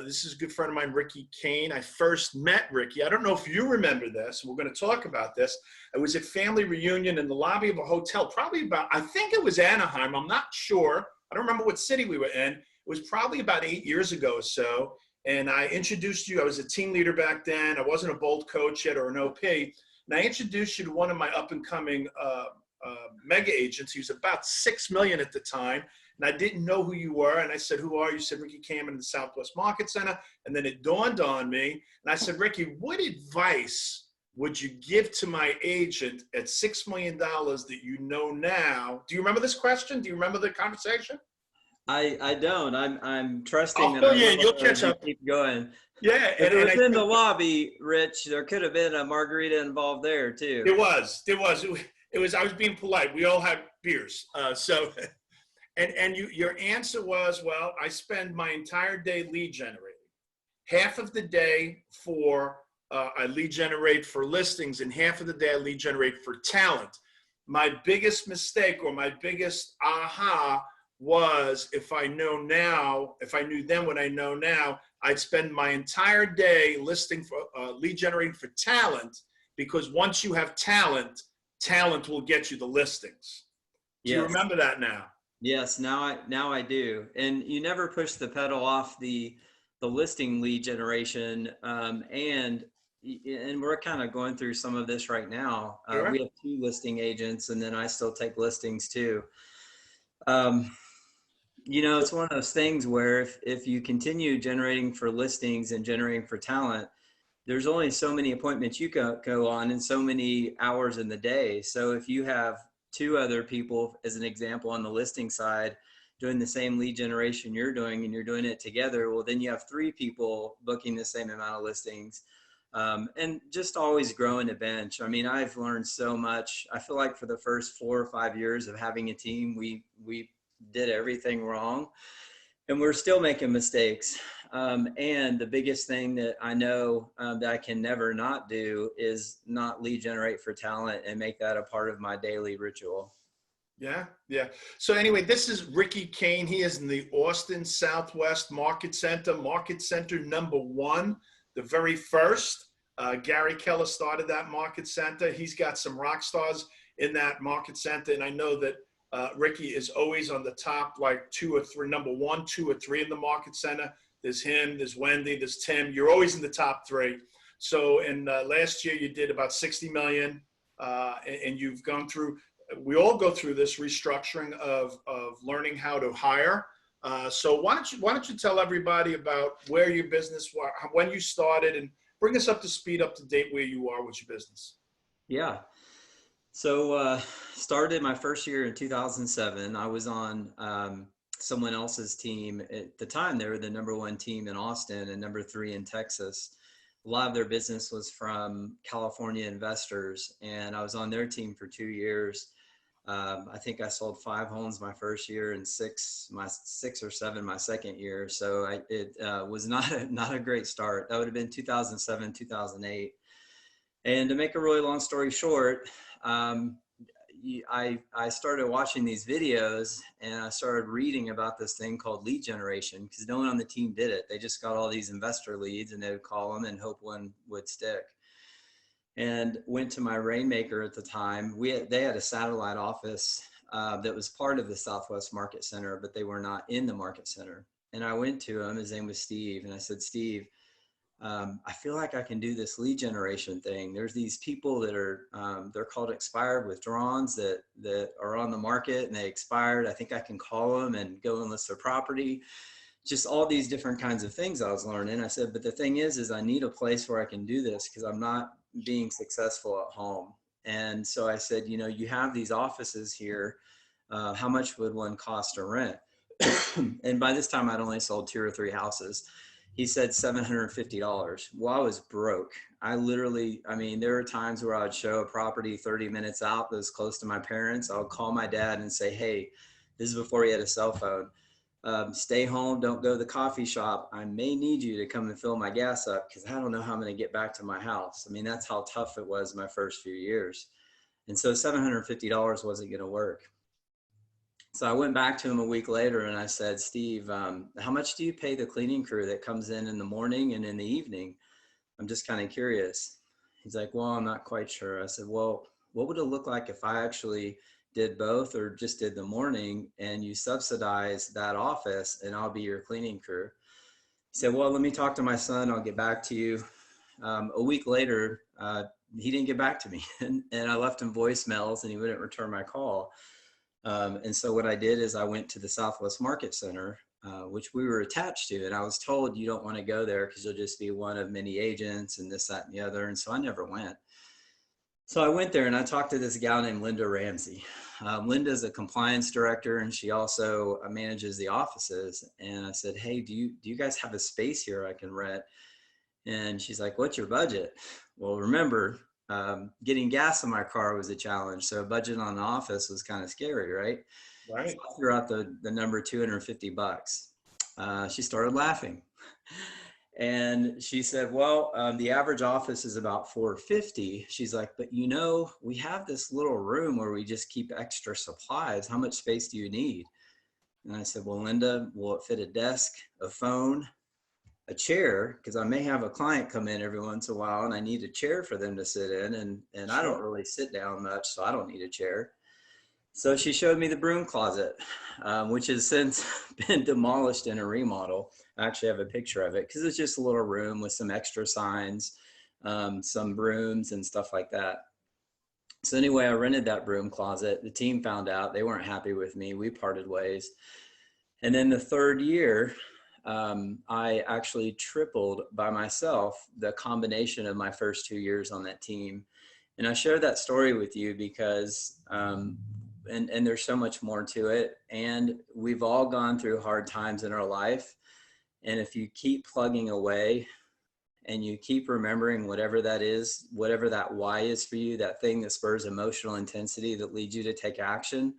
This is a good friend of mine, Ricky Cain. I first met Ricky. I don't know if you remember this. We're going to talk about this. I was at family reunion in the lobby of a hotel, probably about, I think it was Anaheim. I'm not sure. I don't remember what city we were in. It was probably about 8 years ago or so. And I introduced you. I was a team leader back then. I wasn't a bold coach yet or an OP. And I introduced you to one of my up-and-coming mega agents. He was about 6 million at the time. And I didn't know who you were. And I said, who are you? You said, Ricky Cameron in the Southwest Market Center. And then it dawned on me. And I said, Ricky, what advice would you give to my agent at $6 million that you know now? Do you remember this question? Do you remember the conversation? I don't. I'm trusting I'll that fill you in. You'll catch up. Keep going. Yeah. If it was in the lobby, Rich, there could have been a margarita involved there too. It was. I was being polite. We all had beers. And your answer was, well, I spend my entire day lead generating. Half of the day I lead generate for listings, and half of the day I lead generate for talent. My biggest mistake or my biggest aha was if I knew then what I know now, I'd spend my entire day lead generating for talent, because once you have talent will get you the listings. Do you remember that now? Yes, now I do. And you never push the pedal off the listing lead generation. And we're kind of going through some of this right now. Sure. We have 2 listing agents, and then I still take listings too. It's one of those things where if you continue generating for listings and generating for talent, there's only so many appointments you can go on and so many hours in the day. So if you have 2 other people, as an example, on the listing side doing the same lead generation you're doing, and you're doing it together, well, then you have 3 people booking the same amount of listings, and just always growing a bench. I mean, I've learned so much. I feel like for the first 4 or 5 years of having a team, we did everything wrong, and we're still making mistakes. And the biggest thing that I know that I can never not do is not lead generate for talent and make that a part of my daily ritual. Yeah. So anyway, this is Ricky Cain. He is in the Austin Southwest Market Center number 1, the very first. Gary Keller started that market center. He's got some rock stars in that market center, and I know that Ricky is always on the top, like 2 or 3, number 1, 2 or 3 in the market center. There's him, there's Wendy, there's Tim. You're always in the top 3. So in last year, you did about 60 million, and you've gone through, we all go through this restructuring of learning how to hire. So why don't you tell everybody about where your business, when you started, and bring us up to speed, up to date where you are with your business. Yeah. So started my first year in 2007. I was on someone else's team. At the time, they were the number 1 team in Austin and number 3 in Texas. A lot of their business was from California investors, and I was on their team for 2 years. I think I sold 5 homes my first year and 6 or 7 my second year. So it was not a great start. That would have been 2007, 2008. And to make a really long story short, I started watching these videos, and I started reading about this thing called lead generation, because no one on the team did it. They just got all these investor leads, and they would call them and hope one would stick. And went to my Rainmaker at the time. They had a satellite office that was part of the Southwest Market Center, but they were not in the Market Center. And I went to him. His name was Steve, and I said, Steve, I feel like I can do this lead generation thing. There's these people that are, they're called expired withdrawals that are on the market, and they expired. I think I can call them and go and list their property. Just all these different kinds of things I was learning. I said, but the thing is I need a place where I can do this, because I'm not being successful at home. And so I said, you have these offices here. How much would one cost to rent? And by this time I'd only sold 2 or 3 houses. He said $750. Well, I was broke. There were times where I would show a property 30 minutes out that was close to my parents. I would call my dad and say, hey, this is before he had a cell phone. Stay home, don't go to the coffee shop. I may need you to come and fill my gas up, because I don't know how I'm going to get back to my house. I mean, that's how tough it was my first few years. And so $750 wasn't going to work. So I went back to him a week later and I said, Steve, how much do you pay the cleaning crew that comes in the morning and in the evening? I'm just kind of curious. He's like, well, I'm not quite sure. I said, well, what would it look like if I actually did both or just did the morning and you subsidize that office and I'll be your cleaning crew? He said, well, let me talk to my son. I'll get back to you. A week later, he didn't get back to me and I left him voicemails and he wouldn't return my call. And so what I did is I went to the Southwest Market Center, which we were attached to. And I was told you don't want to go there because you'll just be one of many agents and this, that, and the other. And so I never went. So I went there and I talked to this gal named Linda Ramsey. Linda is a compliance director and she also manages the offices. And I said, hey, do you guys have a space here I can rent? And she's like, what's your budget? Well, remember, getting gas in my car was a challenge. So a budget on an office was kind of scary, right? Right. So I threw out the number $250. She started laughing. And she said, well, the average office is about $450. She's like, but you know, we have this little room where we just keep extra supplies. How much space do you need? And I said, well, Linda, will it fit a desk, a phone, a chair? Because I may have a client come in every once in a while and I need a chair for them to sit in. And I don't really sit down much, so I don't need a chair. So she showed me the broom closet, which has since been demolished in a remodel. I actually have a picture of it because it's just a little room with some extra signs, some brooms and stuff like that. So anyway, I rented that broom closet. The team found out. They weren't happy with me. We parted ways. And then the third year, I actually tripled by myself the combination of my first 2 years on that team. And I share that story with you because and there's so much more to it. And we've all gone through hard times in our life. And if you keep plugging away and you keep remembering whatever that is, whatever that why is for you, that thing that spurs emotional intensity that leads you to take action,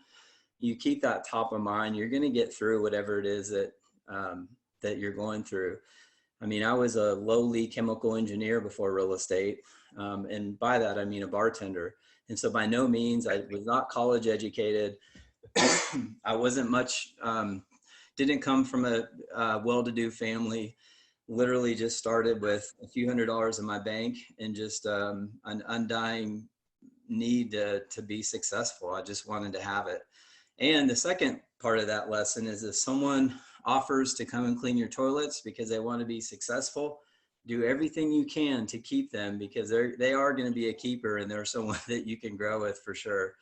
you keep that top of mind, you're going to get through whatever it is that you're going through. I mean, I was a lowly chemical engineer before real estate. And by that, I mean a bartender. And so by no means, I was not college educated. I wasn't much, didn't come from a well-to-do family, literally just started with a few $100s in my bank and just an undying need to be successful. I just wanted to have it. And the second part of that lesson is if someone offers to come and clean your toilets because they want to be successful, do everything you can to keep them because they are going to be a keeper and they're someone that you can grow with for sure.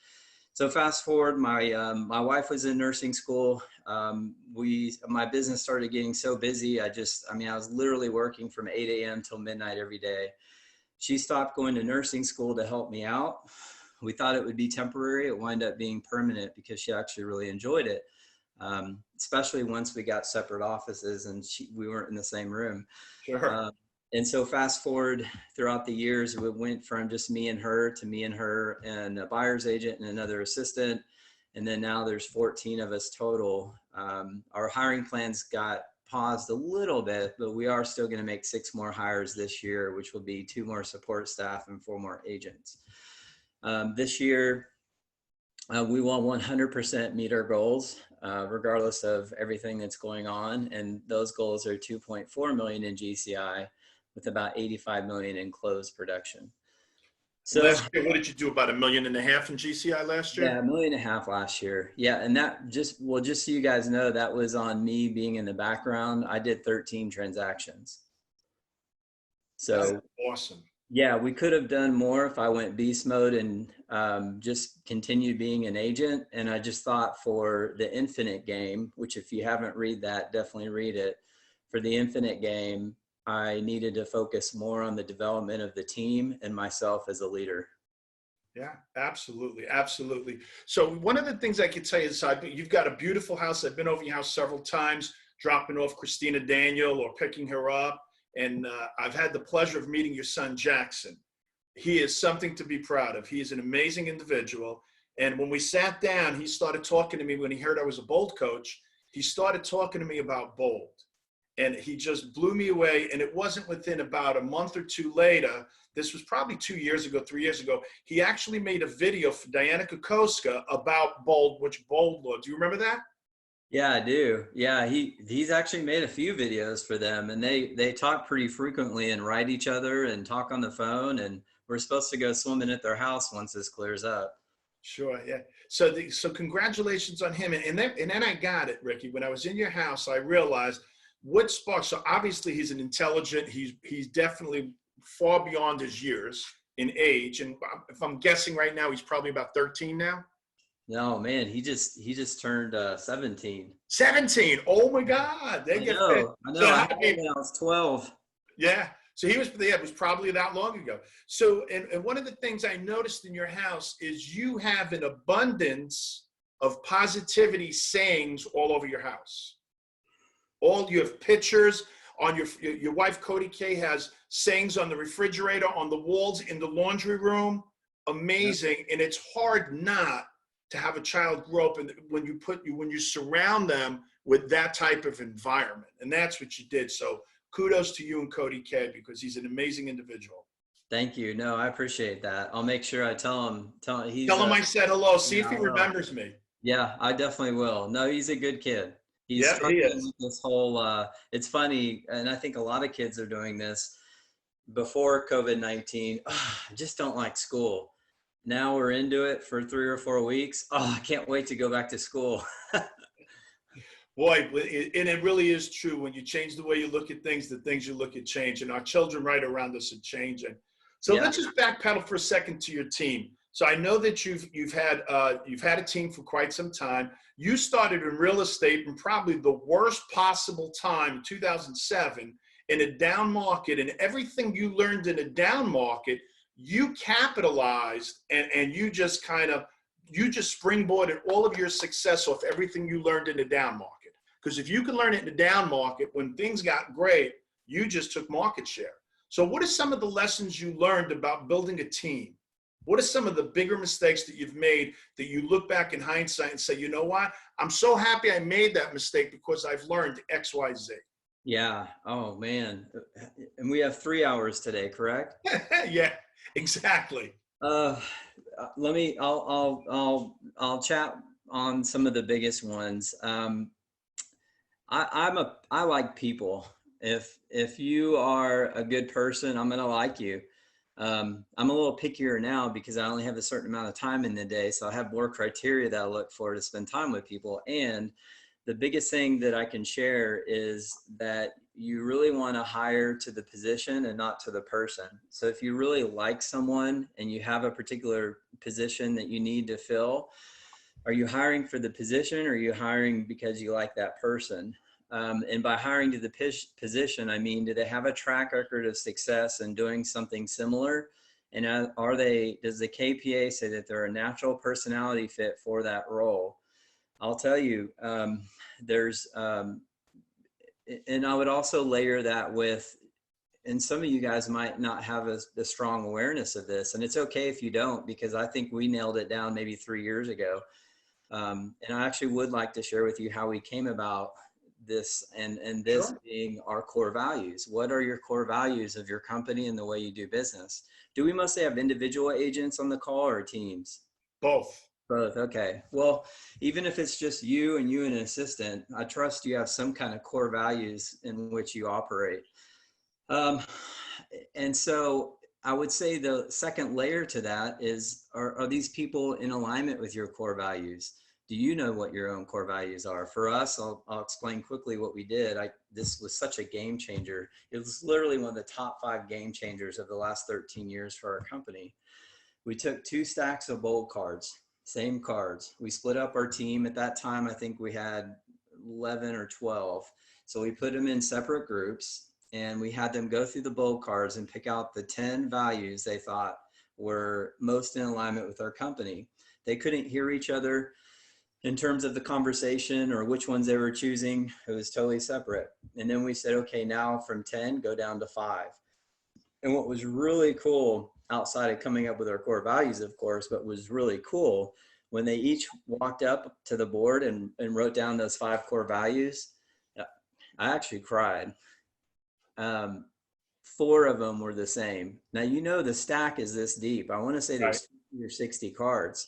So fast forward, my wife was in nursing school. My business started getting so busy. I was literally working from 8 a.m. till midnight every day. She stopped going to nursing school to help me out. We thought it would be temporary. It wound up being permanent because she actually really enjoyed it, especially once we got separate offices and we weren't in the same room. Sure. And so fast forward throughout the years, we went from just me and her and a buyer's agent and another assistant. And then now there's 14 of us total. Our hiring plans got paused a little bit, but we are still going to make 6 more hires this year, which will be 2 more support staff and 4 more agents. This year, we will 100% meet our goals, regardless of everything that's going on. And those goals are 2.4 million in GCI with about 85 million in closed production. So last year, what did you do? About $1.5 million in GCI last year? Yeah, $1.5 million last year. Yeah. And that just so you guys know, that was on me being in the background. I did 13 transactions. So that's awesome. Yeah, we could have done more if I went beast mode and just continued being an agent. And I just thought for the infinite game, which if you haven't read that, definitely read it. For the infinite game, I needed to focus more on the development of the team and myself as a leader. Yeah, absolutely. Absolutely. So one of the things I could tell you is you've got a beautiful house. I've been over your house several times, dropping off Christina Daniel or picking her up. And I've had the pleasure of meeting your son, Jackson. He is something to be proud of. He is an amazing individual. And when we sat down, he started talking to me when he heard I was a Bold coach. He started talking to me about Bold. and he just blew me away. And it wasn't within about a month or two later, this was probably 2 years ago, 3 years ago, he actually made a video for Diana Kokoska about Bold, which Bold Law. Do you remember that? Yeah, I do. Yeah, he's actually made a few videos for them, and they talk pretty frequently and write each other and talk on the phone. And we're supposed to go swimming at their house once this clears up. Sure, yeah. So congratulations on him. And then I got it, Ricky. When I was in your house, I realized what sparked. So obviously he's an intelligent. He's definitely far beyond his years in age. And if I'm guessing right now, he's probably about 13 now. No, man, he just turned 17. 17. Oh my God, they get fit. I know. So I how, had him when I was 12. yeah. So he was, yeah, it was probably that long ago. So, and one of the things I noticed in your house is you have an abundance of positivity sayings all over your house. All you have pictures on your wife, Cody K, has sayings on the refrigerator, on the walls, in the laundry room. Amazing. And it's hard not to have a child grow up and when you surround them with that type of environment. And that's what you did. So kudos to you and Cody K, because he's an amazing individual. Thank you. No, I appreciate that. I'll make sure I tell him he's Tell him I said hello. See yeah, if he I will. remembers me. Yeah, I definitely will. No, he's a good kid. He's Yeah, he struggling is. with this whole it's funny, and I think a lot of kids are doing this before COVID-19. Oh, I just don't like school. Now we're into it for 3 or 4 weeks. Oh, I can't wait to go back to school. Boy, and it really is true. When you change the way you look at things, the things you look at change. And our children right around us are changing. So Yeah. let's just backpedal for a second to your team. So I know that you've had a team for quite some time. You started in real estate in probably the worst possible time, 2007, in a down market, and everything you learned in a down market, you capitalized and you just springboarded all of your success off everything you learned in the down market. Because if you can learn it in the down market, when things got great, you just took market share. So what are some of the lessons you learned about building a team? What are some of the bigger mistakes that you've made that you look back in hindsight and say, you know what? I'm so happy I made that mistake because I've learned X, Y, Z. Yeah. Oh man. And we have 3 hours today, correct? Yeah, exactly. Uh, I'll chat on some of the biggest ones. I like people. If you are a good person, I'm gonna like you. I'm a little pickier now because I only have a certain amount of time in the day, so I have more criteria that I look for to spend time with people. And the biggest thing that I can share is that you really want to hire to the position and not to the person. So if you really like someone and you have a particular position that you need to fill, are you hiring for the position or are you hiring because you like that person? And by hiring to the position, I mean, do they have a track record of success in doing something similar? And does the KPA say that they're a natural personality fit for that role? I'll tell you, and I would also layer that with, and some of you guys might not have the strong awareness of this, and it's okay if you don't, because I think we nailed it down maybe 3 years ago. And I actually would like to share with you how we came about this and this Sure. being our core values. What are your core values of your company and the way you do business? Do we mostly have individual agents on the call or teams? Both. Both. Okay. Well, even if it's just you and an assistant, I trust you have some kind of core values in which you operate. And so I would say the second layer to that is, are these people in alignment with your core values? Do you know what your own core values are? For us, I'll explain quickly what we did. This was such a game changer. It was literally one of the top 5 game changers of the last 13 years for our company. We took 2 stacks of bold cards, same cards. We split up our team. At that time, I think we had 11 or 12. So we put them in separate groups and we had them go through the bold cards and pick out the 10 values they thought were most in alignment with our company. They couldn't hear each other in terms of the conversation or which ones they were choosing. It was totally separate. And then we said, okay, now from 10, go down to 5. And what was really cool, outside of coming up with our core values, of course, but was really cool, when they each walked up to the board and wrote down those 5 core values, I actually cried. Um, Four of them were the same. Now, you know, the stack is this deep. I want to say Right. there's 50 or 60 cards.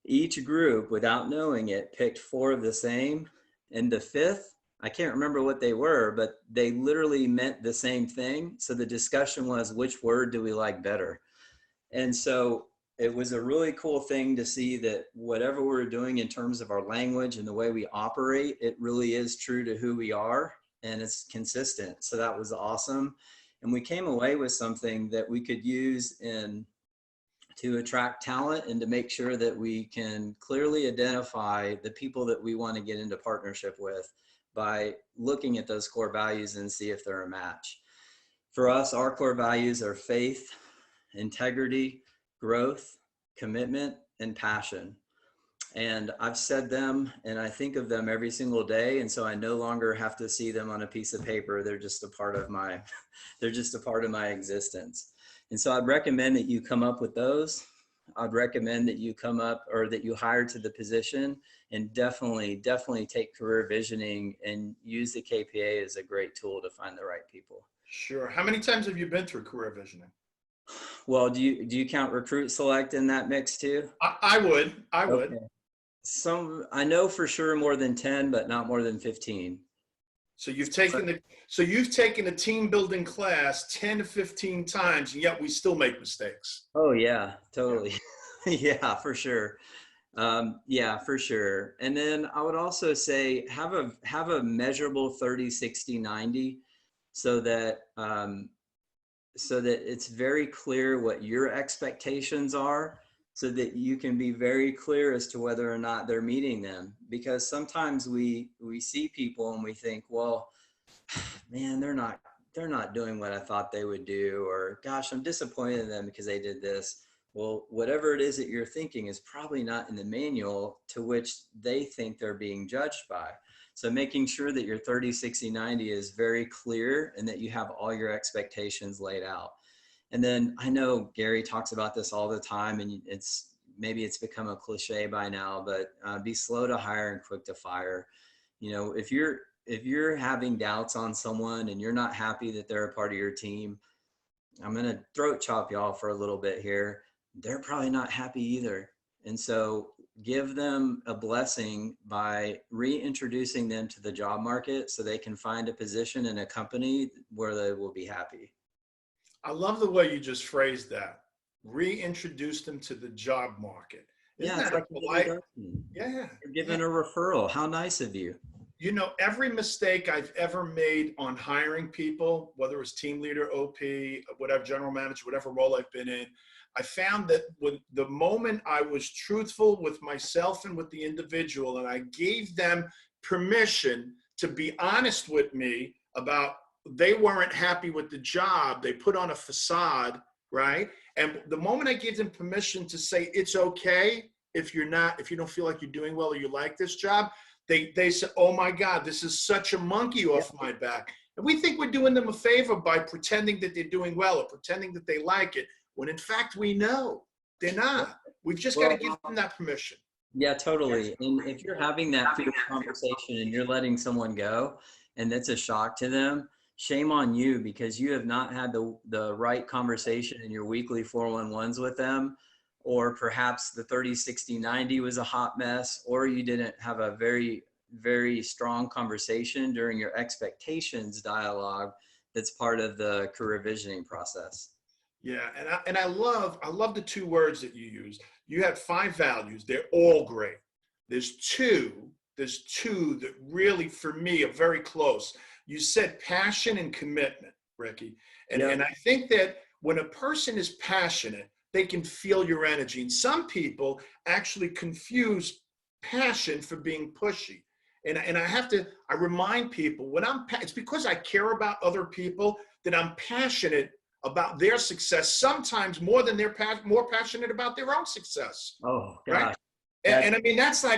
Each group, without knowing it, picked four of the same. And the fifth, I can't remember what they were, but they literally meant the same thing. So the discussion was, which word do we like better? And so it was a really cool thing to see that whatever we're doing in terms of our language and the way we operate, it really is true to who we are and it's consistent. So that was awesome. And we came away with something that we could use in to attract talent and to make sure that we can clearly identify the people that we want to get into partnership with by looking at those core values and see if they're a match. For us, our core values are faith, integrity, growth, commitment, and passion. And I've said them and I think of them every single day. And so I no longer have to see them on a piece of paper. They're just a part of my, they're just a part of my existence. And so I'd recommend that you come up with those. I'd recommend that you come up or that you hire to the position, and definitely take career visioning and use the KPA as a great tool to find the right people. Sure. How many times have you been through career visioning? Well, do you count Recruit Select in that mix too? I would. I would. Okay. Some, I know for sure more than 10, but not more than 15. So you've taken a team building class 10 to 15 times, and yet we still make mistakes. Oh yeah, totally. Yeah, for sure. Yeah, for sure. And then I would also say have a measurable 30, 60, 90 so that so that it's very clear what your expectations are, so that you can be very clear as to whether or not they're meeting them. Because sometimes we see people and we think, well, man, they're not doing what I thought they would do, or gosh, I'm disappointed in them because they did this. Well, whatever it is that you're thinking is probably not in the manual to which they think they're being judged by. So making sure that your 30, 60, 90 is very clear and that you have all your expectations laid out. And then I know Gary talks about this all the time, and maybe it's become a cliche by now, but be slow to hire and quick to fire. You know, if you're having doubts on someone and you're not happy that they're a part of your team, I'm going to throat chop y'all for a little bit here. They're probably not happy either. And so give them a blessing by reintroducing them to the job market so they can find a position in a company where they will be happy. I love the way you just phrased that. Reintroduce them to the job market. Isn't Yeah, it's that like a polite? Yeah. you're giving a referral. How nice of you. You know, every mistake I've ever made on hiring people, whether it's team leader, OP, whatever, general manager, whatever role I've been in, I found that when the moment I was truthful with myself and with the individual, and I gave them permission to be honest with me about they weren't happy with the job, they put on a facade, right? And the moment I gave them permission to say it's okay if you don't feel like you're doing well or you like this job, they said, oh my God, this is such a monkey off my back. And we think we're doing them a favor by pretending that they're doing well or pretending that they like it, when in fact we know they're not. We've just got to give them that permission. Yeah, totally. And if you're having that fierce conversation and you're letting someone go and that's a shock to them, shame on you, because you have not had the right conversation in your weekly 411s with them, or perhaps the 30, 60, 90 was a hot mess, or you didn't have a very, very strong conversation during your expectations dialogue that's part of the career visioning process. Yeah, and I love the two words that you used. You had 5 values. They're all great. There's two that really, for me, are very close. You said passion and commitment, Ricky. And I think that when a person is passionate, they can feel your energy. And some people actually confuse passion for being pushy. And I remind people it's because I care about other people that I'm passionate about their success, sometimes more than they're more passionate about their own success. Oh, gosh. Right? And I mean, that's a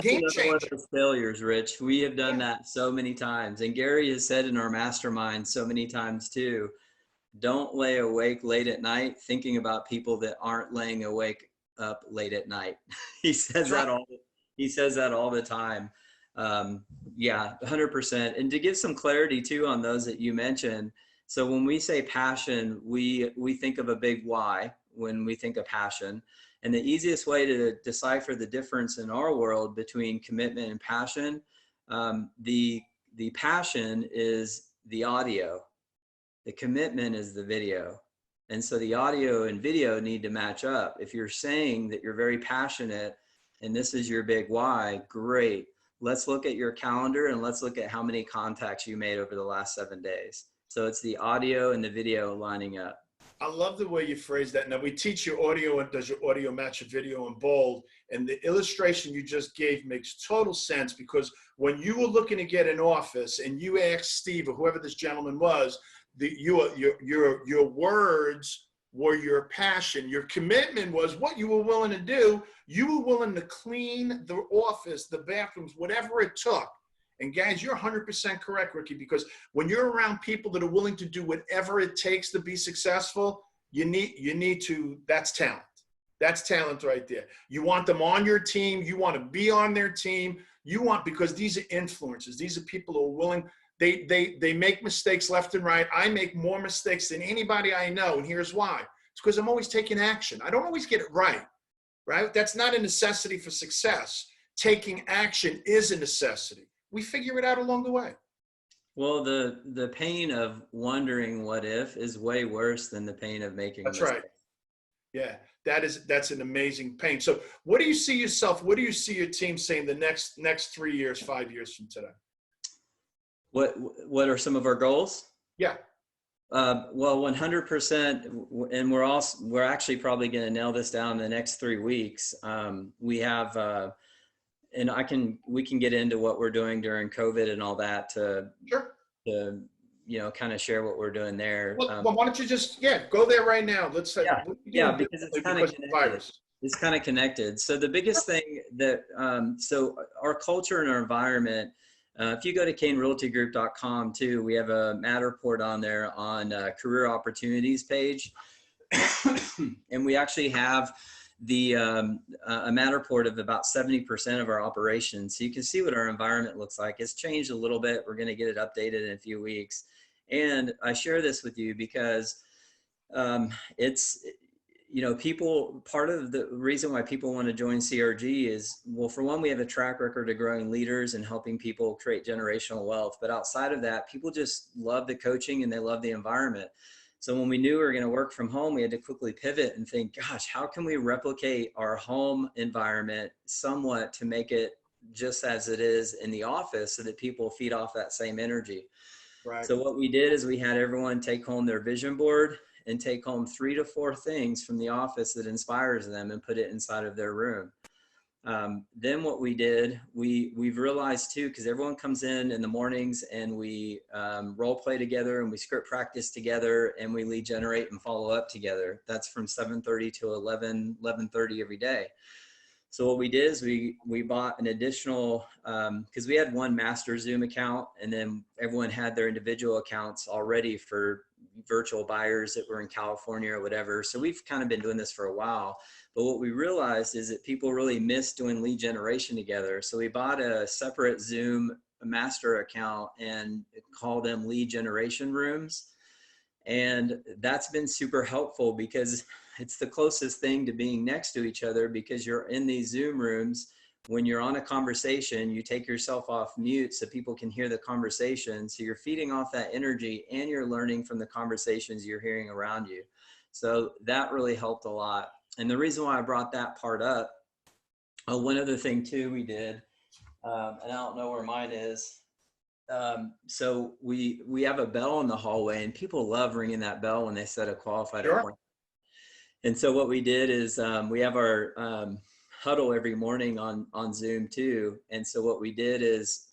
game changer. One of those failures, Rich. We have done that so many times. And Gary has said in our mastermind so many times too, don't lay awake late at night thinking about people that aren't laying awake up late at night. He says that all the time. Yeah, 100%. And to give some clarity too on those that you mentioned. So when we say passion, we think of a big why when we think of passion. And the easiest way to decipher the difference in our world between commitment and passion, the passion is the audio, the commitment is the video. And so the audio and video need to match up. If you're saying that you're very passionate and this is your big why, great. Let's look at your calendar and let's look at how many contacts you made over the last 7 days. So it's the audio and the video lining up. I love the way you phrase that. Now, we teach you audio, and does your audio match your video in bold? And the illustration you just gave makes total sense, because when you were looking to get an office and you asked Steve or whoever this gentleman was, your words were your passion. Your commitment was what you were willing to do. You were willing to clean the office, the bathrooms, whatever it took. And guys, you're 100% correct, Ricky, because when you're around people that are willing to do whatever it takes to be successful, you need to, that's talent. That's talent right there. You want them on your team. You want to be on their team. You want, because these are influencers. These are people who are willing. They make mistakes left and right. I make more mistakes than anybody I know. And here's why. It's because I'm always taking action. I don't always get it right? That's not a necessity for success. Taking action is a necessity. We figure it out along the way. Well, the pain of wondering what if is way worse than the pain of making That's mistakes. right. Yeah, that's an amazing pain. So what do you see yourself, what do you see your team saying the next 3 years, 5 years from today? What are some of our goals? Yeah. Well, 100%, and we're actually probably going to nail this down in the next 3 weeks. We have, and we can get into what we're doing during COVID and all that to kind of share what we're doing there. Well, why don't you just go there right now? Let's say because it's kind of connected. It's kind of connected. So the biggest thing that so our culture and our environment. If you go to cainrealtygroup.com too, we have a Matter report on there on career opportunities page. And we actually have a Matter report of about 70% of our operations. So you can see what our environment looks like. It's changed a little bit. We're going to get it updated in a few weeks. And I share this with you because it's, people, part of the reason why people want to join CRG is, well, for one, we have a track record of growing leaders and helping people create generational wealth. But outside of that, people just love the coaching and they love the environment. So when we knew we were going to work from home, we had to quickly pivot and think, gosh, how can we replicate our home environment somewhat to make it just as it is in the office so that people feed off that same energy? Right. So what we did is we had everyone take home their vision board and take home 3 to 4 things from the office that inspires them and put it inside of their room. Then what we did, we've realized too, because everyone comes in the mornings and we role play together and we script practice together and we lead generate and follow up together. That's from 7:30 to 11:30 every day. So what we did is we bought an additional, because we had one master Zoom account and then everyone had their individual accounts already for virtual buyers that were in California or whatever. So we've kind of been doing this for a while. But what we realized is that people really miss doing lead generation together. So we bought a separate Zoom master account and called them lead generation rooms. And that's been super helpful because it's the closest thing to being next to each other, because you're in these Zoom rooms. When you're on a conversation, you take yourself off mute so people can hear the conversation. So you're feeding off that energy and you're learning from the conversations you're hearing around you. So that really helped a lot. And the reason why I brought that part up, one other thing too we did, and I don't know where mine is. So we have a bell in the hallway and people love ringing that bell when they set a qualified appointment. And so what we did is we have our huddle every morning on Zoom too. And so what we did is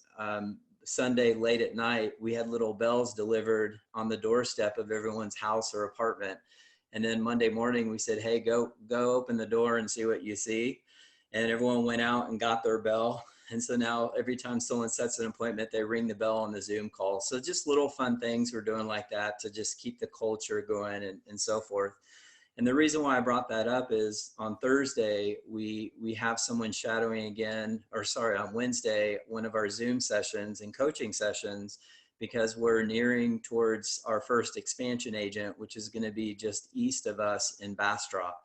Sunday late at night, we had little bells delivered on the doorstep of everyone's house or apartment. And then Monday morning we said, hey, go open the door and see what you see. And everyone went out and got their bell. And so now every time someone sets an appointment, they ring the bell on the Zoom call. So just little fun things we're doing like that to just keep the culture going and so forth. And the reason why I brought that up is on Thursday, we have someone shadowing again, or sorry, on Wednesday, one of our Zoom sessions and coaching sessions, because we're nearing towards our first expansion agent, which is going to be just east of us in Bastrop.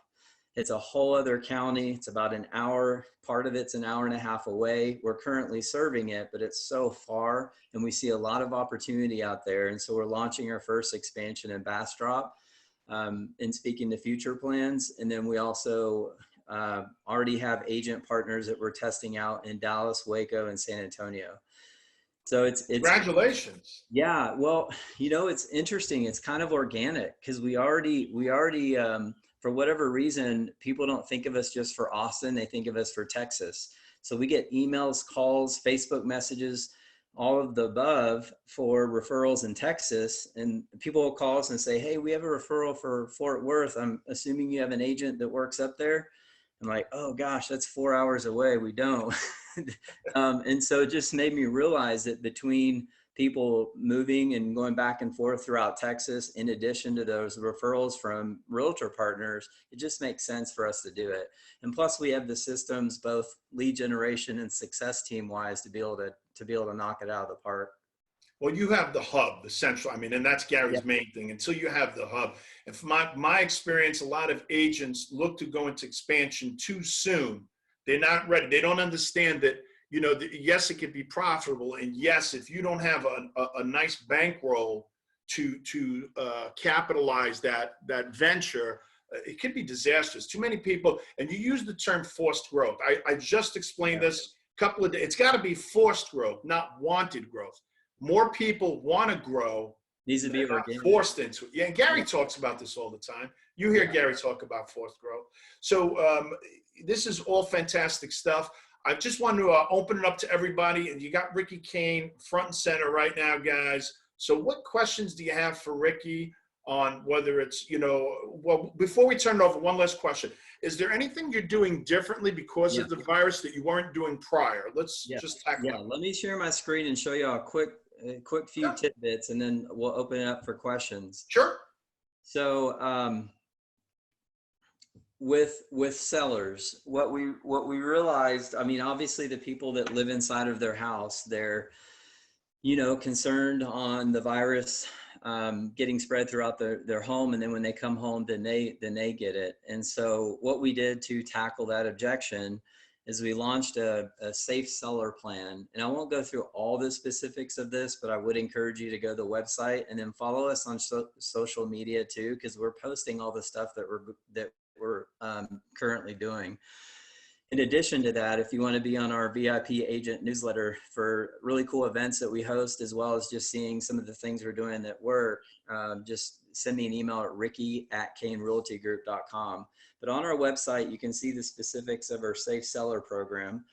It's a whole other county. It's about an hour. Part of it's an hour and a half away. We're currently serving it, but it's so far, and we see a lot of opportunity out there. And so we're launching our first expansion in Bastrop. And speaking to future plans. And then we also already have agent partners that we're testing out in Dallas, Waco, and San Antonio. So it's Congratulations. yeah. Well, you know, it's interesting. It's kind of organic because we already for whatever reason, people don't think of us just for Austin. They think of us for Texas. So we get emails, calls, Facebook messages, all of the above for referrals in Texas. And people will call us and say, hey, we have a referral for Fort Worth. I'm assuming you have an agent that works up there. I'm like, oh gosh, that's 4 hours away. We don't. And so it just made me realize that between people moving and going back and forth throughout Texas, in addition to those referrals from realtor partners, it just makes sense for us to do it. And plus we have the systems, both lead generation and success team wise, to be able to knock it out of the park. Well, you have the hub, the central. I mean, and that's Gary's main thing. Until you have the hub, and from my experience, a lot of agents look to go into expansion too soon. They're not ready. They don't understand that, you know, yes, it could be profitable, and yes, if you don't have a nice bankroll to capitalize that venture, it could be disastrous. Too many people, and you use the term forced growth. I just explained this a couple of days. It's got to be forced growth, not wanted growth. More people want to grow. Needs to be forced into it. Yeah, and Gary talks about this all the time. You hear Gary talk about forced growth. So this is all fantastic stuff. I just want to open it up to everybody. And you got Ricky Cain front and center right now, guys. So what questions do you have for Ricky on whether it's, you know, well, before we turn it over, one last question. Is there anything you're doing differently because of the virus that you weren't doing prior? Let's just tackle that. Let me share my screen and show you a quick few tidbits, and then we'll open it up for questions. Sure. So with sellers, what we realized, I mean, obviously the people that live inside of their house, they're, you know, concerned on the virus getting spread throughout their home, and then when they come home, then they get it. And so what we did to tackle that objection is we launched a safe seller plan. And I won't go through all the specifics of this, but I would encourage you to go to the website and then follow us on social media too, because we're posting all the stuff that we're currently doing. In addition to that, if you want to be on our VIP agent newsletter for really cool events that we host, as well as just seeing some of the things we're doing that work, just send me an email at ricky@cainrealtygroup.com. But on our website, you can see the specifics of our Safe Seller program.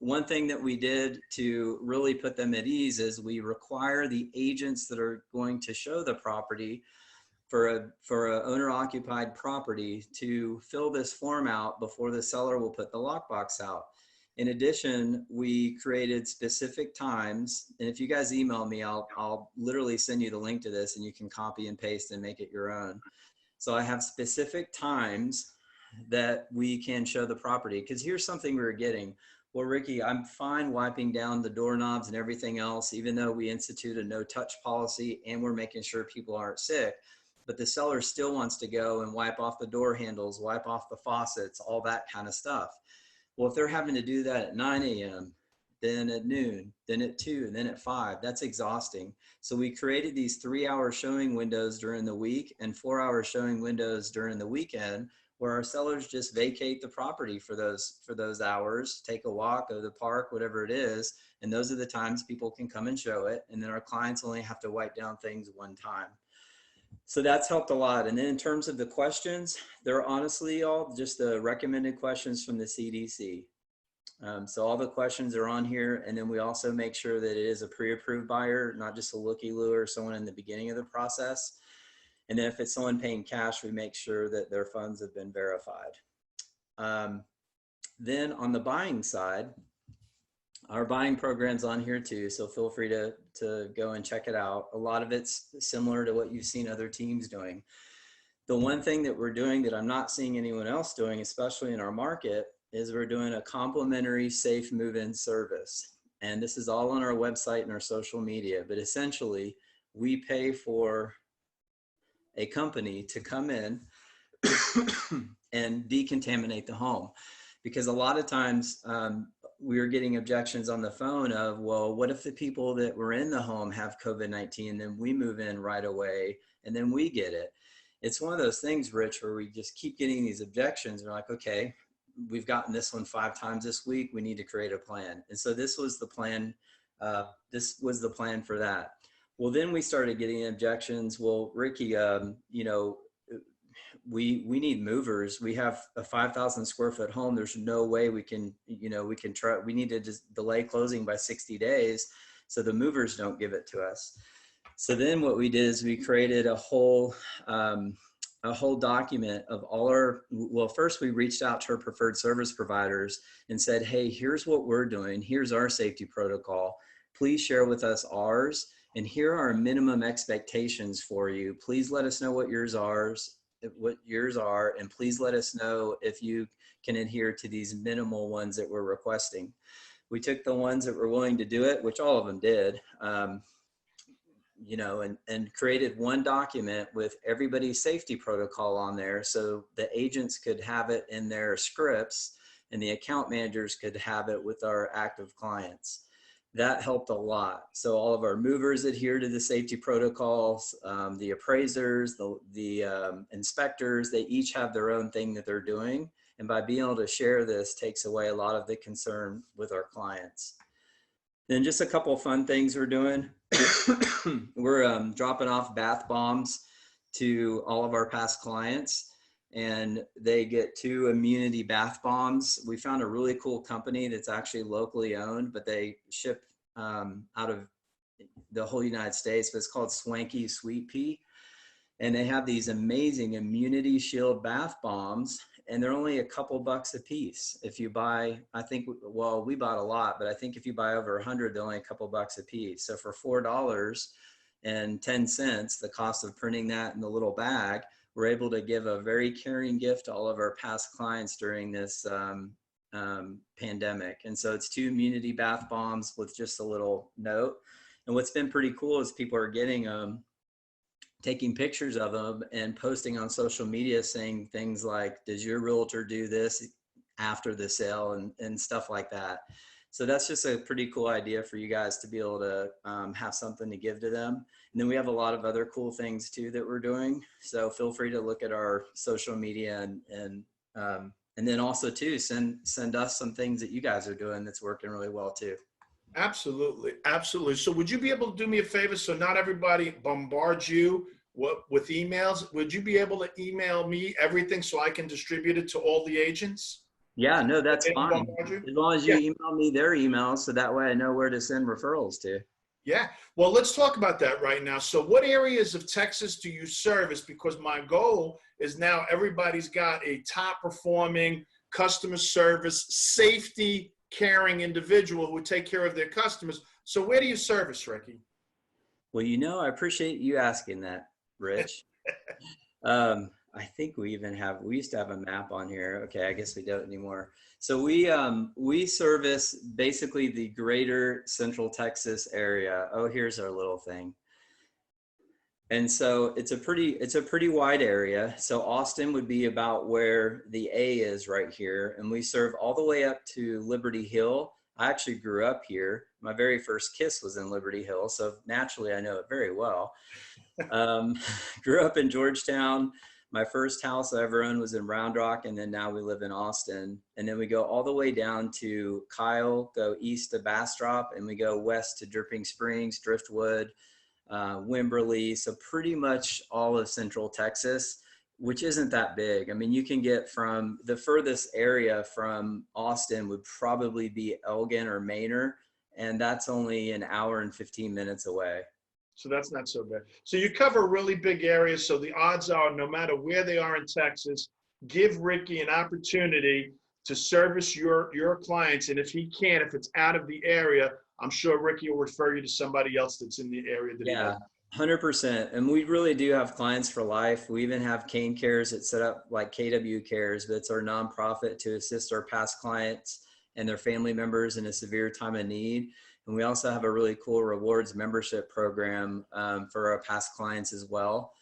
One thing that we did to really put them at ease is we require the agents that are going to show the property for a owner-occupied property to fill this form out before the seller will put the lockbox out. In addition, we created specific times, and if you guys email me, I'll literally send you the link to this and you can copy and paste and make it your own. So I have specific times that we can show the property, because here's something we were getting. Well, Ricky, I'm fine wiping down the doorknobs and everything else, even though we institute a no touch policy and we're making sure people aren't sick, but the seller still wants to go and wipe off the door handles, wipe off the faucets, all that kind of stuff. Well, if they're having to do that at 9 a.m., then at noon, then at 2, and then at 5, that's exhausting. So we created these 3-hour showing windows during the week and 4-hour showing windows during the weekend, where our sellers just vacate the property for those hours, take a walk, go to the park, whatever it is. And those are the times people can come and show it. And then our clients only have to wipe down things one time. So that's helped a lot. And then in terms of the questions, they're honestly all just the recommended questions from the CDC. So all the questions are on here. And then we also make sure that it is a pre-approved buyer, not just a looky-loo or someone in the beginning of the process. And then if it's someone paying cash, we make sure that their funds have been verified. Then on the buying side, our buying program's on here too, so feel free to go and check it out. A lot of it's similar to what you've seen other teams doing. The one thing that we're doing that I'm not seeing anyone else doing, especially in our market, is we're doing a complimentary safe move-in service. And this is all on our website and our social media, but essentially we pay for a company to come in and decontaminate the home. Because a lot of times we were getting objections on the phone of, well, what if the people that were in the home have COVID-19, then we move in right away and then we get it. It's one of those things, Rich, where we just keep getting these objections. We're like, okay, we've gotten this one 5 times this week. We need to create a plan. And so this was the plan. This was the plan for that. Well, then we started getting objections. Well, Ricky, you know, we need movers. We have a 5,000 square foot home. There's no way we can, you know, we need to just delay closing by 60 days. So the movers don't give it to us. So then what we did is we created a whole document of all our, well, first we reached out to our preferred service providers and said, hey, here's what we're doing. Here's our safety protocol. Please share with us ours. And here are minimum expectations for you. Please let us know what yours are, and please let us know if you can adhere to these minimal ones that we're requesting. We took the ones that were willing to do it, which all of them did, you know, and created one document with everybody's safety protocol on there, so the agents could have it in their scripts and the account managers could have it with our active clients. That helped a lot. So all of our movers adhere to the safety protocols, the appraisers, the inspectors, they each have their own thing that they're doing. And by being able to share this takes away a lot of the concern with our clients. Then just a couple of fun things we're doing. We're dropping off bath bombs to all of our past clients, and they get 2 immunity bath bombs. We found a really cool company that's actually locally owned, but they ship out of the whole United States, but it's called Swanky Sweet Pea. And they have these amazing immunity shield bath bombs, and they're only a couple bucks a piece. If you buy, I think, well, we bought a lot, but I think if you buy over 100, they're only a couple bucks a piece. So for $4.10, the cost of printing that in the little bag, we're able to give a very caring gift to all of our past clients during this pandemic. And so it's 2 immunity bath bombs with just a little note. And what's been pretty cool is people are getting them, taking pictures of them and posting on social media saying things like, does your realtor do this after the sale, and stuff like that. So that's just a pretty cool idea for you guys to be able to have something to give to them. And then we have a lot of other cool things too that we're doing. So feel free to look at our social media, and then also too, send us some things that you guys are doing that's working really well too. Absolutely. Absolutely. So would you be able to do me a favor, so not everybody bombards you with emails? Would you be able to email me everything so I can distribute it to all the agents? Yeah, no, that's fine. As long as you Yeah. email me their emails, so that way I know where to send referrals to. Yeah. Well, let's talk about that right now. So what areas of Texas do you service? Because my goal is now everybody's got a top performing customer service, safety, caring individual who would take care of their customers. So where do you service, Ricky? Well, you know, I appreciate you asking that, Rich. I think we used to have a map on here. Okay, I guess we don't anymore. So we service basically the greater Central Texas area. Oh, here's our little thing. And so it's a pretty wide area. So Austin would be about where the A is right here. And we serve all the way up to Liberty Hill. I actually grew up here. My very first kiss was in Liberty Hill. So naturally I know it very well. Grew up in Georgetown. My first house I ever owned was in Round Rock. And then now we live in Austin. And then we go all the way down to Kyle, go east to Bastrop, and we go west to Dripping Springs, Driftwood, Wimberley. So pretty much all of Central Texas, which isn't that big. I mean, you can get from the furthest area from Austin would probably be Elgin or Manor, and that's only an hour and 15 minutes away. So that's not so bad. So you cover really big areas. So the odds are, no matter where they are in Texas, give Ricky an opportunity to service your clients. And if he can, if it's out of the area, I'm sure Ricky will refer you to somebody else that's in the area. Yeah. 100%. And we really do have clients for life. We even have Cain Cares that set up like KW Cares, but it's our nonprofit to assist our past clients and their family members in a severe time of need. And we also have a really cool rewards membership program for our past clients as well.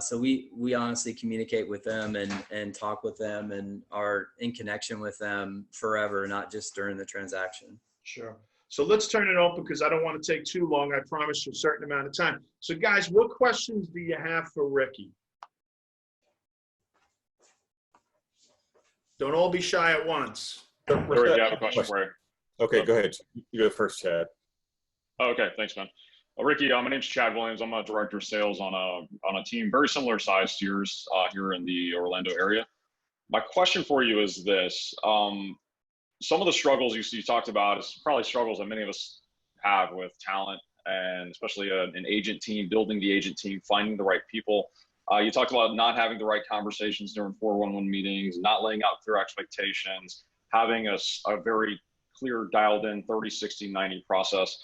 So we honestly communicate with them and talk with them and are in connection with them forever, not just during the transaction. Sure. So let's turn it open because I don't want to take too long. I promised you a certain amount of time. So guys, what questions do you have for Ricky? Don't all be shy at once. Ricky, I have a question for you. Okay, go ahead. You go first, Chad. Oh, okay, thanks, man. Ricky, my name's Chad Williams. I'm a director of sales on a team very similar size to yours here in the Orlando area. My question for you is this. Some of the struggles you talked about is probably struggles that many of us have with talent, and especially an agent team, building the agent team, finding the right people. You talked about not having the right conversations during 411 meetings, not laying out clear expectations, having a very clear dialed in 30, 60, 90 process.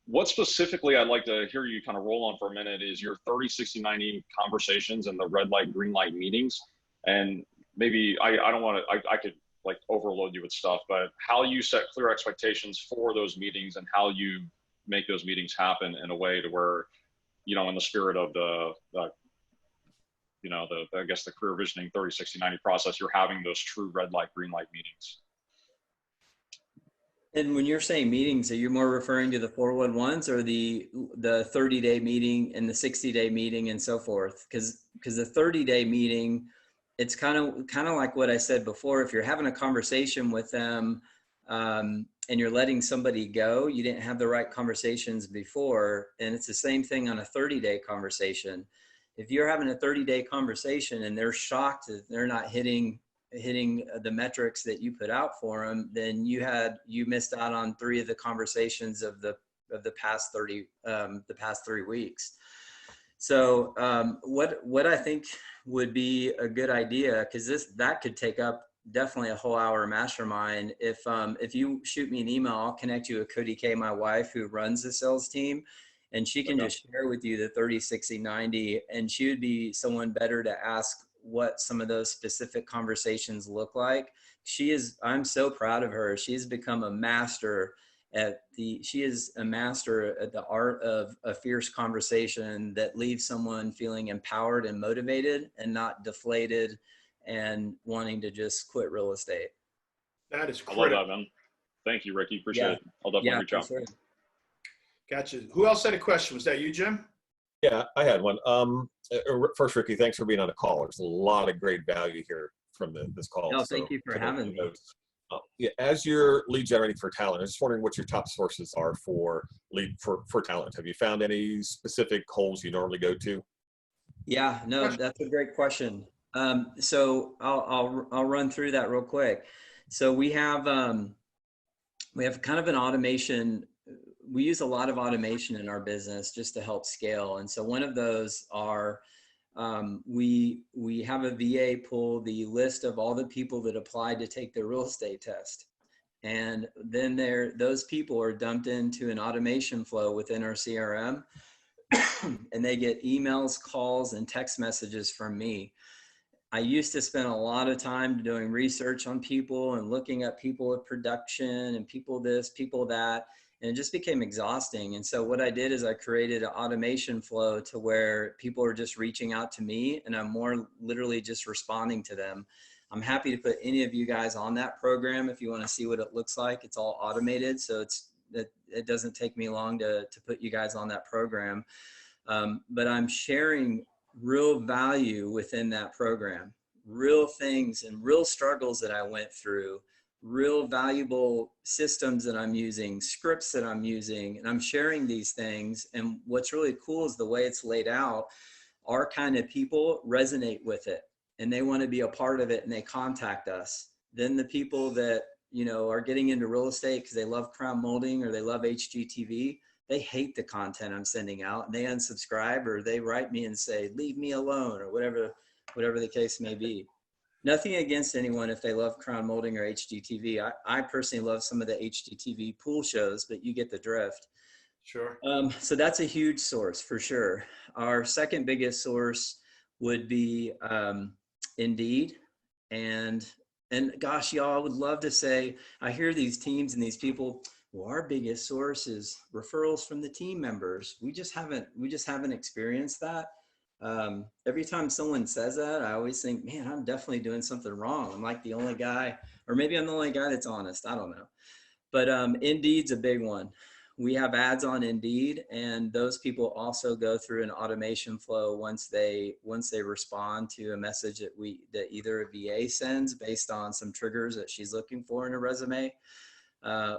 What specifically I'd like to hear you kind of roll on for a minute is your 30, 60, 90 conversations and the red light, green light meetings. And maybe I don't want to, I could like overload you with stuff, but how you set clear expectations for those meetings and how you make those meetings happen in a way to where, you know, in the spirit of I guess the career visioning 30, 60, 90 process, you're having those true red light, green light meetings. And when you're saying meetings, are you more referring to the 411s or the 30-day meeting and the 60-day meeting and so forth? Because the 30-day meeting, it's kind of like what I said before. If you're having a conversation with them and you're letting somebody go, you didn't have the right conversations before. And it's the same thing on a 30-day conversation. If you're having a 30-day conversation and they're shocked that they're not hitting the metrics that you put out for them, then you missed out on 3 of the conversations of the past 3 weeks. So what I think would be a good idea, because that could take up definitely a whole hour mastermind. If you shoot me an email, I'll connect you with Cody K, my wife, who runs the sales team, and she can just share with you the 30, 60, 90, and she would be someone better to ask what some of those specific conversations look like. I'm so proud of her. She's become a master she is a master at the art of a fierce conversation that leaves someone feeling empowered and motivated and not deflated and wanting to just quit real estate. That is critical. I love that, man. Thank you, Ricky. Appreciate it. I'll definitely reach out. Sure. Gotcha. Who else had a question? Was that you, Jim? Yeah, I had one. First, Ricky, thanks for being on the call. There's a lot of great value here from this call. No, thank you for having me. Yeah, as you're lead generating for talent, I'm just wondering what your top sources are for talent. Have you found any specific holes you normally go to? Yeah, no, that's a great question. So I'll run through that real quick. So we have kind of an automation. We use a lot of automation in our business just to help scale. And so one of those are we have a VA pull the list of all the people that applied to take the real estate test. And then those people are dumped into an automation flow within our CRM and they get emails, calls, and text messages from me. I used to spend a lot of time doing research on people and looking at people with production and people this, people that, and it just became exhausting. And so what I did is I created an automation flow to where people are just reaching out to me and I'm more literally just responding to them. I'm happy to put any of you guys on that program if you want to see what it looks like. It's all automated, so it doesn't take me long to put you guys on that program. But I'm sharing real value within that program, real things and real struggles that I went through, real valuable systems that I'm using, scripts that I'm using, and I'm sharing these things. And what's really cool is the way it's laid out. Our kind of people resonate with it and they want to be a part of it and they contact us. Then the people that, are getting into real estate because they love crown molding or they love HGTV, they hate the content I'm sending out and they unsubscribe or they write me and say, leave me alone or whatever the case may be. Nothing against anyone if they love crown molding or HGTV. I personally love some of the HGTV pool shows, but you get the drift. Sure. So that's a huge source for sure. Our second biggest source would be Indeed, and gosh, y'all, I would love to say I hear these teams and these people. Well, our biggest source is referrals from the team members. We just haven't experienced that. Every time someone says that, I always think, man, I'm definitely doing something wrong. I'm like the only guy, or maybe I'm the only guy that's honest. I don't know. But Indeed's a big one. We have ads on Indeed, and those people also go through an automation flow once they respond to a message that either a VA sends based on some triggers that she's looking for in a resume,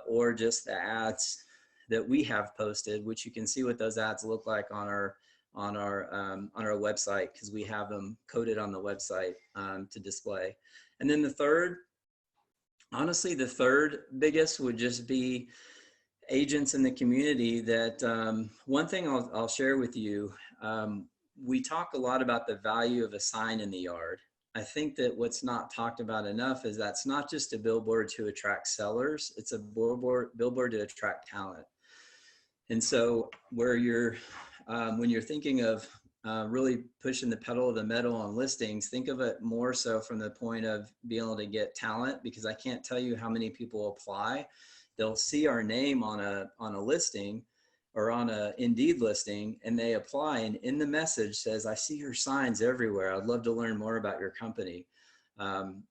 or just the ads that we have posted, which you can see what those ads look like on our website, because we have them coded on the website to display. And then the third biggest would just be agents in the community. That one thing I'll share with you, we talk a lot about the value of a sign in the yard. I think that what's not talked about enough is that's not just a billboard to attract sellers, it's a billboard to attract talent. And so when you're thinking of really pushing the pedal to the metal on listings, think of it more so from the point of being able to get talent, because I can't tell you how many people apply. They'll see our name on a listing or on a Indeed listing, and they apply, and in the message says, I see your signs everywhere. I'd love to learn more about your company.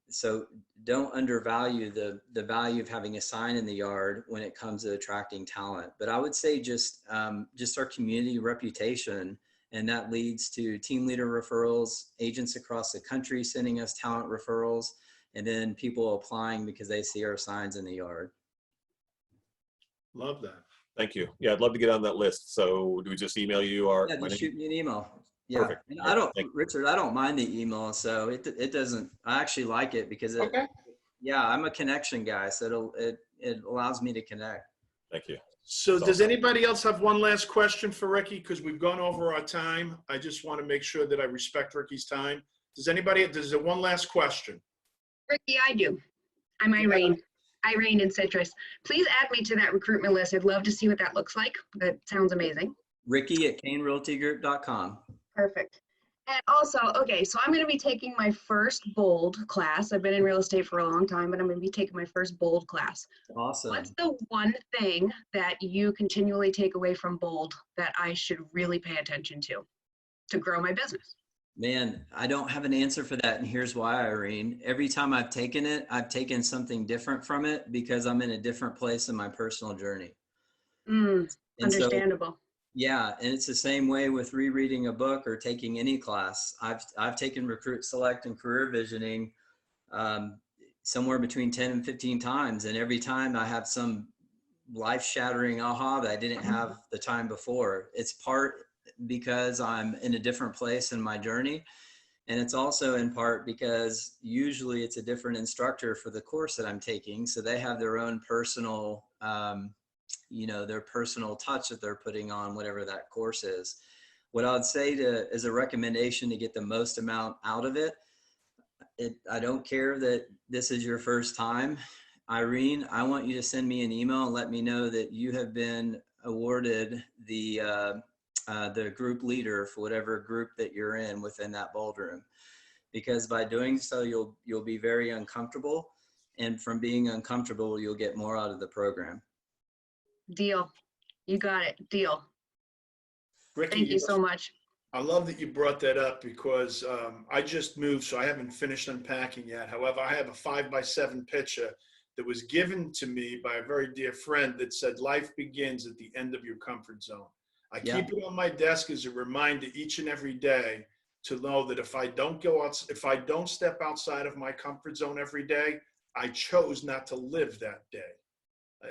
So don't undervalue the value of having a sign in the yard when it comes to attracting talent. But I would say just our community reputation, and that leads to team leader referrals, agents across the country sending us talent referrals, and then people applying because they see our signs in the yard. Love that. Thank you. Yeah, I'd love to get on that list. So do we just email you our? Yeah, just shoot me an email. Yeah, Perfect. and Richard, I don't mind the email, so it doesn't. I actually like it because Okay. Yeah, I'm a connection guy, so it allows me to connect. Thank you. So That's does awesome. anybody else have one last question for Ricky? Because we've gone over our time. I just want to make sure that I respect Ricky's time. Does there one last question? Ricky, I do. I'm Irene. Irene in Citrus. Please add me to that recruitment list. I'd love to see what that looks like. That sounds amazing. Ricky at CainRealtyGroup.com. Perfect. And also, okay, so I'm going to be taking my first bold class. I've been in real estate for a long time, but I'm going to be taking my first bold class. Awesome. What's the one thing that you continually take away from bold that I should really pay attention to grow my business? Man, I don't have an answer for that. And here's why, Irene. Every time I've taken it, I've taken something different from it because I'm in a different place in my personal journey. Understandable. So, yeah, and it's the same way with rereading a book or taking any class. I've taken Recruit Select and Career Visioning somewhere between 10 and 15 times. And every time I have some life-shattering aha that I didn't have the time before. It's part because I'm in a different place in my journey. And it's also in part because usually it's a different instructor for the course that I'm taking. So they have their own personal, their personal touch that they're putting on whatever that course is. What I'd say as a recommendation to get the most amount out of it, I don't care that this is your first time. Irene, I want you to send me an email and let me know that you have been awarded the group leader for whatever group that you're in within that bold room, because by doing so, you'll be very uncomfortable, and from being uncomfortable, you'll get more out of the program. Deal. You got it. Deal. Ricky, Thank you so much. I love that you brought that up because I just moved, so I haven't finished unpacking yet. However, I have a 5x7 picture that was given to me by a very dear friend that said, life begins at the end of your comfort zone. I keep it on my desk as a reminder each and every day to know that if I don't step outside of my comfort zone every day, I chose not to live that day.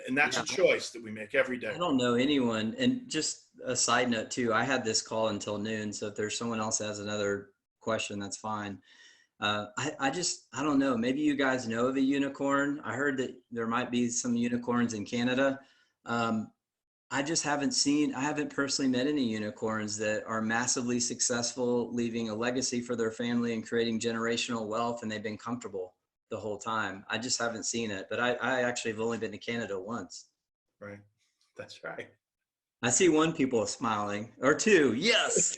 And that's a choice that we make every day. I don't know anyone. And just a side note too, I had this call until noon. So if there's someone else that has another question, that's fine. I don't know. Maybe you guys know of a unicorn. I heard that there might be some unicorns in Canada. I haven't personally met any unicorns that are massively successful, leaving a legacy for their family and creating generational wealth, and they've been comfortable the whole time. I just haven't seen it, but I actually have only been to Canada once. Right. That's right. I see one people smiling, or two. Yes.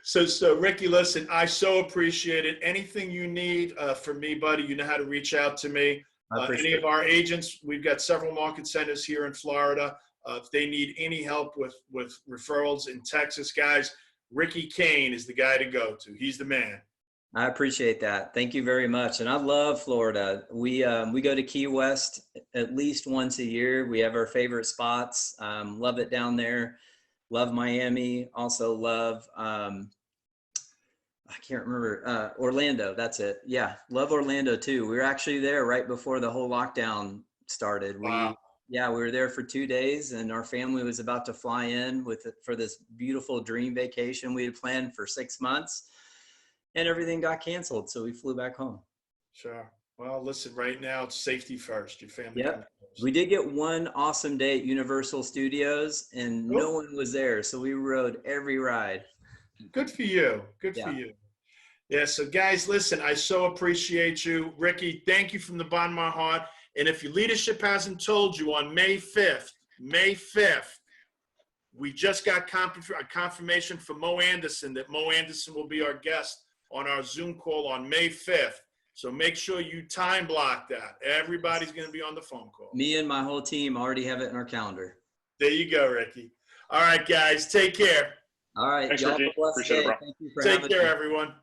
So Ricky, listen, I so appreciate it. Anything you need from me, buddy, you know how to reach out to me. I appreciate Any of our agents, we've got several market centers here in Florida. If they need any help with referrals in Texas, guys, Ricky Cain is the guy to go to. He's the man. I appreciate that. Thank you very much. And I love Florida. We go to Key West at least once a year. We have our favorite spots. Love it down there. Love Miami. Also love, I can't remember, Orlando. That's it. Yeah. Love Orlando too. We were actually there right before the whole lockdown started. Wow. We were there for 2 days, and our family was about to fly in for this beautiful dream vacation we had planned for 6 months. And everything got canceled, so we flew back home. Sure. Well, listen, right now it's safety first. Your family. Yep. We did get one awesome day at Universal Studios, and no one was there, so we rode every ride. Good for you. Good for you. Yeah, so guys, listen, I so appreciate you. Ricky, thank you from the bottom of my heart. And if your leadership hasn't told you, on May 5th, we just got confirmation from Mo Anderson that Mo Anderson will be our guest on our Zoom call on May 5th. So make sure you time block that. Everybody's going to be on the phone call. Me and my whole team already have it in our calendar. There you go, Ricky. All right, guys, take care. All right. Thanks, Ricky. Appreciate it, bro. Thank you for Take having care, me. everyone.